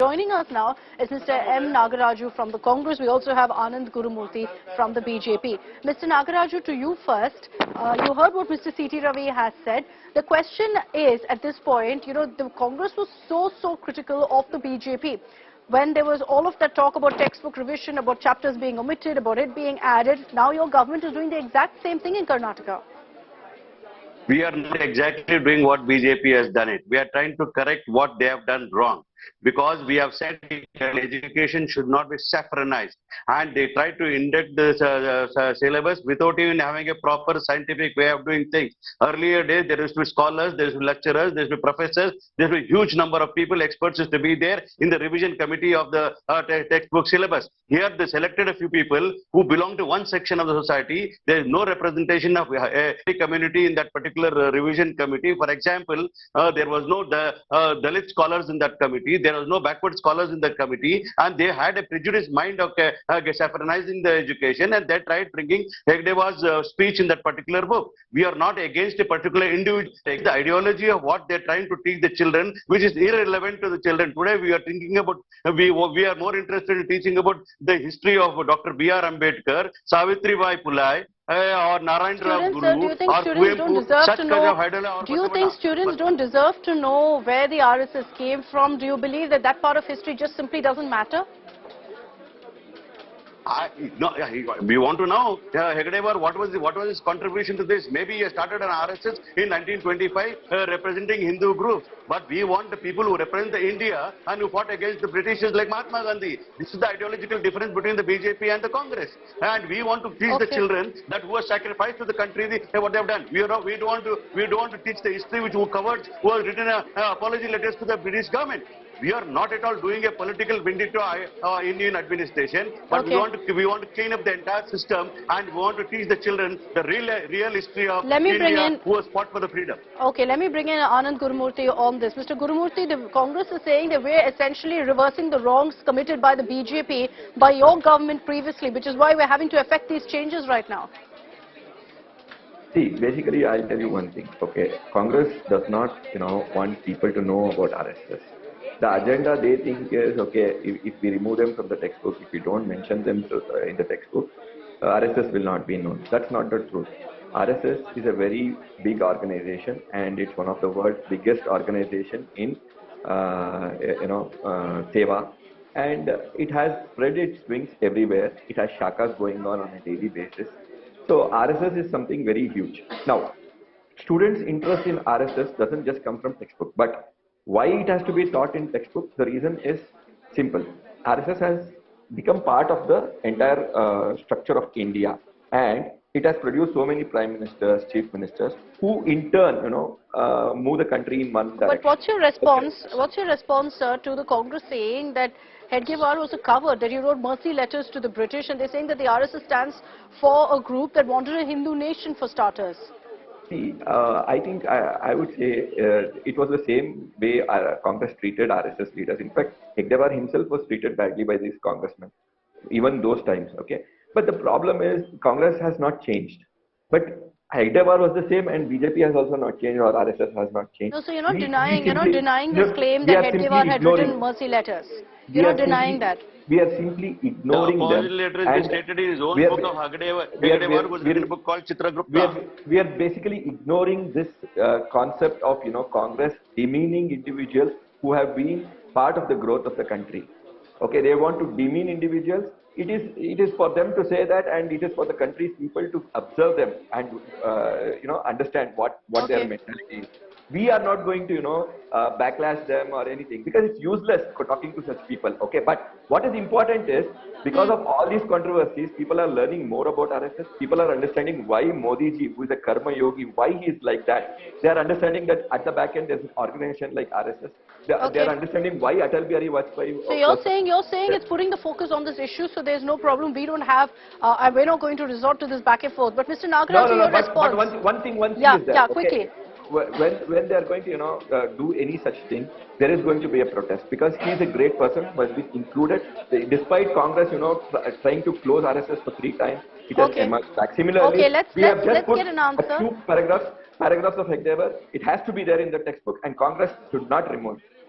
joining us now is Mr. M. Nagaraju from the Congress. We also have Anand Gurumurthy from the BJP. Mr. Nagaraju, to you first. You heard what Mr. C.T. Ravi has said. The question is, at this point, the Congress was so critical of the BJP. When there was all of that talk about textbook revision, about chapters being omitted, about it being added, now your government is doing the exact same thing in Karnataka. We are not exactly doing what BJP has done it. We are trying to correct what they have done wrong. Because we have said education should not be saffronized, and they try to induct the syllabus without even having a proper scientific way of doing things. Earlier days, there used to be scholars, there used to be lecturers, there used to be professors, there used to be a huge number of people, experts used to be there in the revision committee of the textbook syllabus. Here, they selected a few people who belong to one section of the society. There is no representation of a community in that particular revision committee. For example, there was no Dalit scholars in that committee. There was no backward scholars in the committee, and they had a prejudiced mind of saffronizing the education, and they tried bringing Hedgewar's speech in that particular book. We are not against a particular individual. The ideology of what they are trying to teach the children, which is irrelevant to the children. Today we are thinking about, we are more interested in teaching about the history of Dr. B.R. Ambedkar, Savitribai Phule, or Narayana Guru, do you think students don't deserve to know? Do you think students don't deserve to know where the RSS came from? Do you believe that that part of history just simply doesn't matter? No, we want to know, Hedgewar, what was his contribution to this? Maybe he started an RSS in 1925 representing Hindu groups. But we want the people who represent the India and who fought against the Britishers like Mahatma Gandhi. This is the ideological difference between the BJP and the Congress. And we want to teach the children that who have sacrificed to the country what they have done. We don't want to teach the history who has written apology letters to the British government. We are not at all doing a political vendetta Indian administration, but we want to clean up the entire system, and we want to teach the children the real history of India who has fought for the freedom. Okay, let me bring in Anand Gurumurthy on this. Mr. Gurumurthy, the Congress is saying that we are essentially reversing the wrongs committed by the BJP by your government previously, which is why we are having to effect these changes right now. See, basically, I'll tell you one thing. Okay, Congress does not, want people to know about RSS. The agenda they think is, okay, if we remove them from the textbook, if we don't mention them in the textbook, RSS will not be known. That's not the truth. RSS is a very big organization, and it's one of the world's biggest organization in, Seva. And it has spread its wings everywhere. It has shakas going on a daily basis. So RSS is something very huge. Now, students' interest in RSS doesn't just come from textbook, but why it has to be taught in textbook? The reason is simple. RSS has become part of the entire structure of India, and it has produced so many prime ministers, chief ministers, who in turn, move the country in one direction. But what's your response? What's your response, sir, to the Congress saying that Hedgewar was a cover, that he wrote mercy letters to the British, and they're saying that the RSS stands for a group that wanted a Hindu nation for starters? See, I think I would say it was the same way Congress treated RSS leaders. In fact, Hedgewar himself was treated badly by these congressmen, even those times. Okay, but the problem is Congress has not changed. But Hedgewar was the same, and BJP has also not changed, or RSS has not changed. No, so you're not denying this claim that Hedgewar had written mercy letters. You're not denying that. We are simply ignoring them. The letter is stated in his own book of Hedgewar was written a book called Chitragupta. We are basically ignoring this concept of Congress demeaning individuals who have been part of the growth of the country. Okay, they want to demean individuals. It is for them to say that, and it is for the country's people to observe them and understand what their mentality is. We are not going to backlash them or anything, because it's useless for talking to such people. Okay, but what is important is, because of all these controversies, people are learning more about RSS. People are understanding why Modi ji, who is a karma yogi, why he is like that. They are understanding that at the back end there's an organization like RSS. They are understandanding why Atal Bihari Vajpayee. So you're saying it's putting the focus on this issue, so there's no problem. We don't have, we're not going to resort to this back and forth. But Mr. Nagaraj, your response. But one thing is that. Yeah, quickly. When they are going to do any such thing, there is going to be a protest, because he is a great person, must be included. Despite Congress trying to close RSS for 3 times, it has emerged back. Similarly, let's get an answer. A few paragraphs of Hedgewar. It has to be there in the textbook, and Congress should not remove it.